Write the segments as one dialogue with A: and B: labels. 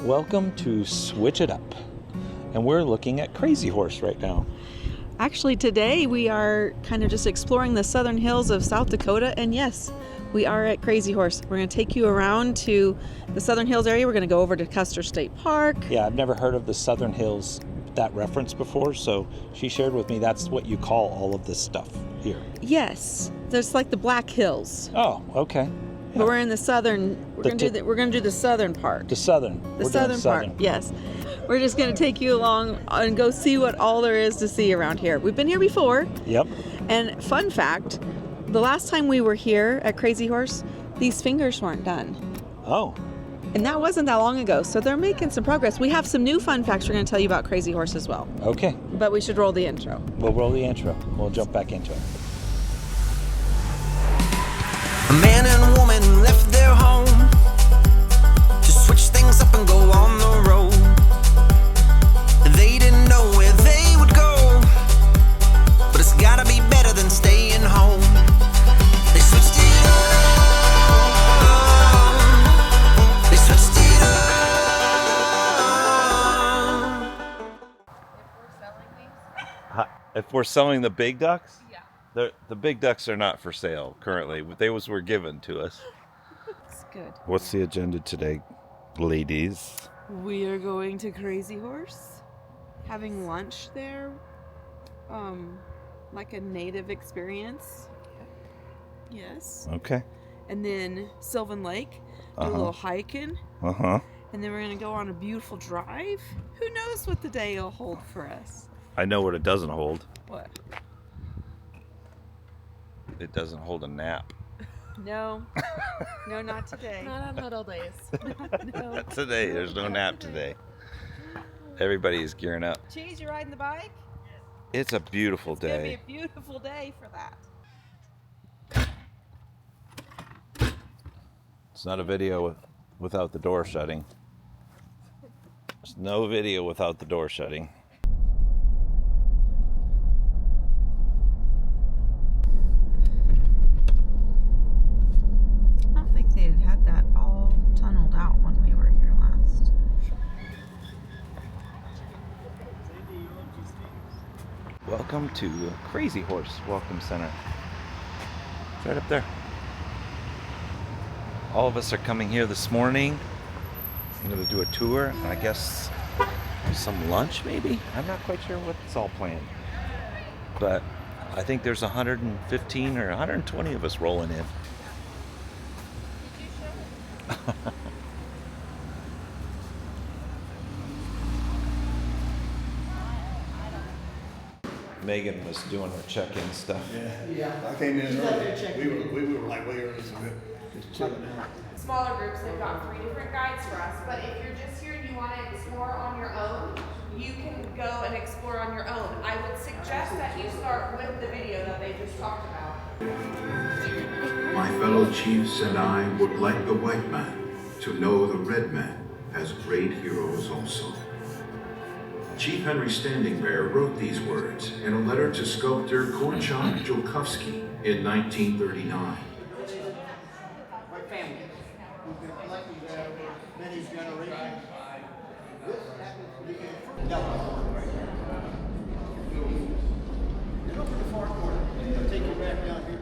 A: Welcome to Switch It Up. And we're looking at Crazy Horse right now.
B: Actually, today we are kind of just exploring the southern hills of South Dakota. And yes, we are at Crazy Horse. We're going to take you around to the southern hills area. We're going to go over to Custer State Park.
A: Yeah, I've never heard of the southern hills, that reference before. So she shared with me that's what you call all of this stuff here.
B: Yes, there's like the Black Hills.
A: Oh, okay. Yeah.
B: But we're in the southern. We're going to do the southern part.
A: The southern.
B: The southern part. Yes. We're just going to take you along and go see what all there is to see around here. We've been here before.
A: Yep.
B: And fun fact, the last time we were here at Crazy Horse, these fingers weren't done.
A: Oh.
B: And that wasn't that long ago, so they're making some progress. We have some new fun facts we're going to tell you about Crazy Horse as well.
A: Okay.
B: But we should roll the intro.
A: We'll roll the intro. We'll jump back into it.
C: A man and woman left their home to switch things up and go on the road. They didn't know where they would go, but it's gotta be better than staying home. They switched it up. They switched it up.
A: If we're selling the big ducks?
B: Yeah.
A: The big ducks are not for sale currently. Those were given to us.
B: That's good.
A: What's the agenda today, ladies?
B: We are going to Crazy Horse, having lunch there, like a native experience. Yes.
A: Okay.
B: And then Sylvan Lake, do a little hiking.
A: Uh-huh.
B: And then we're going to go on a beautiful drive. Who knows what the day will hold for us?
A: I know what it doesn't hold.
B: What?
A: It doesn't hold a nap.
B: No. No, not today.
D: Not on huddle days.
B: No.
A: Today, there's no nap today. Everybody is gearing up.
B: Cheese, you riding the bike?
A: It's a beautiful
B: It's going to be
A: day.
B: a beautiful day for that.
A: It's not a video without the door shutting. There's no video without the door shutting.
B: I don't think they had that all tunneled out when we were here last.
A: Welcome to Crazy Horse Welcome Center. It's right up there. All of us are coming here this morning. I'm going to do a tour, and I guess some lunch maybe? I'm not quite sure what's all planned. But I think there's 115 or 120 of us rolling in. Megan was doing her check-in stuff.
E: Yeah, I came in early. We were like way early, so we're just chilling out.
D: Smaller groups, they've got 3 different guides for us, but if you're just here and you want to explore on your own, you can go and explore on your own. I would suggest that you start with the video that they just talked about.
F: My fellow chiefs and I would like the white man to know the red man has great heroes also. Chief Henry Standing Bear wrote these words in a letter to sculptor Korchak Joukowski in 1939.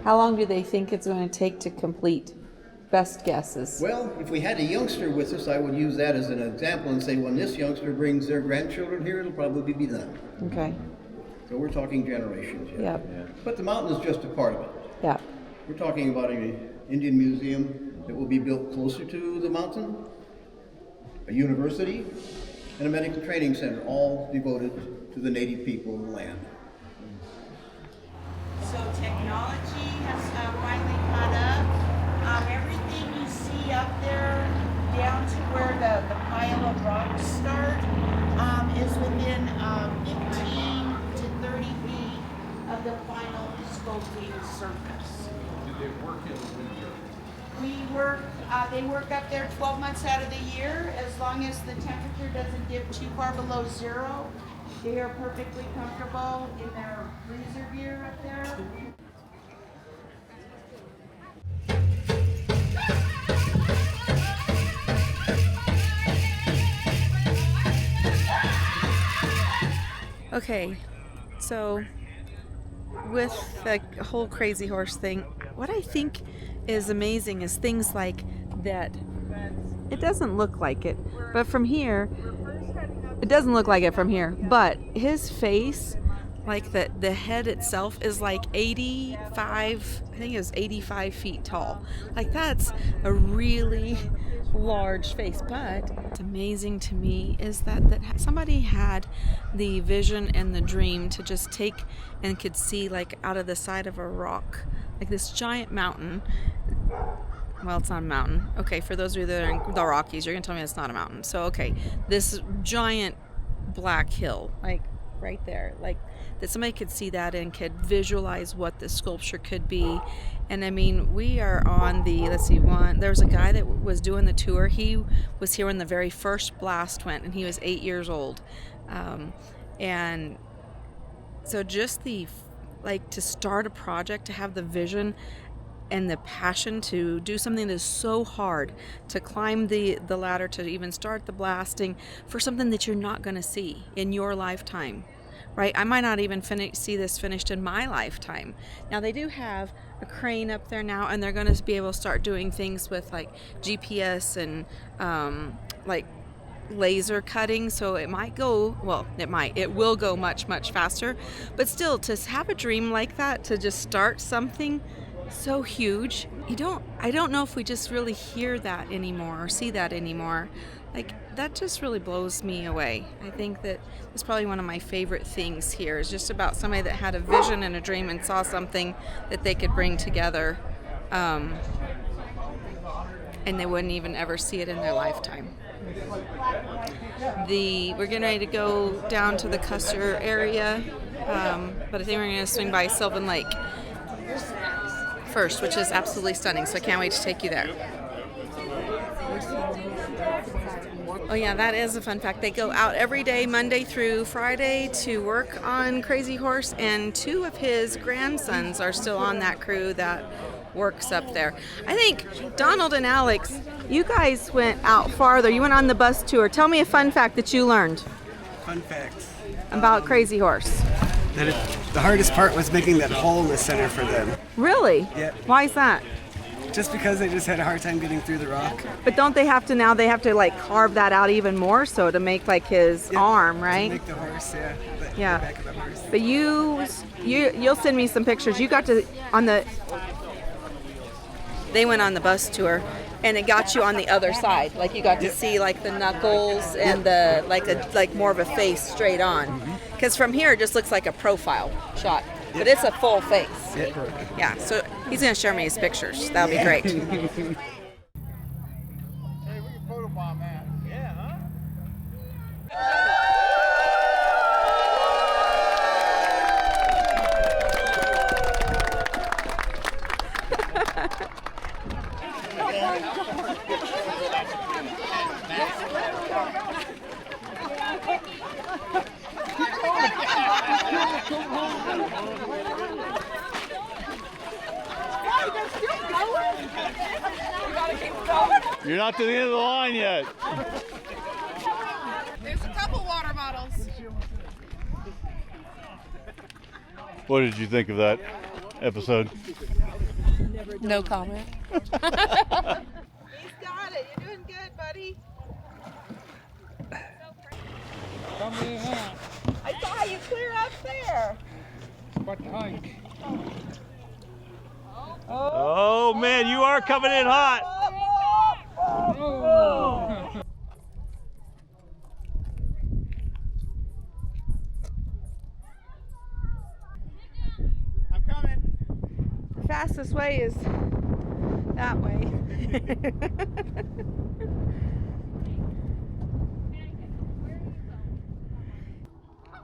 B: How long do they think it's going to take to complete? Best guesses.
E: Well, if we had a youngster with us, I would use that as an example and say, when this youngster brings their grandchildren here, it'll probably be done.
B: Okay.
E: So we're talking generations.
B: Yeah.
E: But the mountain is just a part of it.
B: Yeah.
E: We're talking about an Indian museum that will be built closer to the mountain, a university, and a medical training center, all devoted to the native people of the land.
G: So technology has finally caught up. Everything you see up there down to where the pile of rocks start is within 15 to 30 feet of the final sculpting surface.
H: Do they work in the winter?
G: They work up there 12 months out of the year, as long as the temperature doesn't dip too far below zero. They are perfectly comfortable in their freezer gear up there.
B: Okay, so with the whole crazy horse thing, what I think is amazing is things like that. It doesn't look like it, but from here, it doesn't look like it from here, but his face, like the head itself is like 85, I think it was 85 feet tall. Like that's a really large face. But what's amazing to me is that somebody had the vision and the dream to just take and could see like out of the side of a rock, like this giant mountain. Well, it's not a mountain. Okay, for those of you that are in the Rockies, you're gonna tell me it's not a mountain. So okay, this giant black hill, like right there, like that somebody could see that and could visualize what the sculpture could be. And I mean, we are on the, let's see, there was a guy that was doing the tour. He was here when the very first blast went, and he was 8 years old. And so just to start a project, to have the vision and the passion to do something that is so hard, to climb the ladder, to even start the blasting for something that you're not going to see in your lifetime, right? I might not even see this finished in my lifetime. Now they do have a crane up there now, and they're going to be able to start doing things with like GPS and like laser cutting, so it will go much, much faster. But still, to have a dream like that, to just start something so huge, I don't know if we just really hear that anymore or see that anymore. Like that just really blows me away. I think that it's probably one of my favorite things here, is just about somebody that had a vision and a dream and saw something that they could bring together, and they wouldn't even ever see it in their lifetime. We're getting ready to go down to the Custer area, but I think we're going to swing by Sylvan Lake first, which is absolutely stunning, so I can't wait to take you there. Oh yeah, that is a fun fact. They go out every day, Monday through Friday, to work on Crazy Horse, and 2 of his grandsons are still on that crew that works up there. I think Donald and Alex, you guys went out farther. You went on the bus tour. Tell me a fun fact that you learned.
I: Fun fact
B: about Crazy Horse.
I: The hardest part was making that hole in the center for them.
B: Really?
I: Yep.
B: Why is that?
I: Just because they just had a hard time getting through the rock.
B: But don't they have to like carve that out even more so to make like his arm, right?
I: To make the horse, the back of the horse.
B: But you'll send me some pictures. You got to they went on the bus tour, and it got you on the other side. Like you got to see like the knuckles and the like more of a face straight on. Because from here it just looks like a profile shot, but it's a full face. Yeah. So he's gonna share me his pictures. That'll be great.
J: Hey, we can photobomb that. Yeah, huh? You're not to the end of the line yet.
D: There's a couple water bottles.
J: What did you think of that episode?
D: No comment.
B: He's got it. You're doing good, buddy. I saw you clear up there.
H: What hike?
J: Oh man, you are coming in hot.
H: Oh.
I: I'm coming.
B: The fastest way is that way.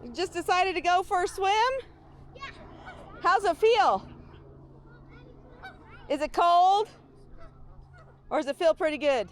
B: You just decided to go for a swim? Yeah. How's it feel? Is it cold? Or does it feel pretty good?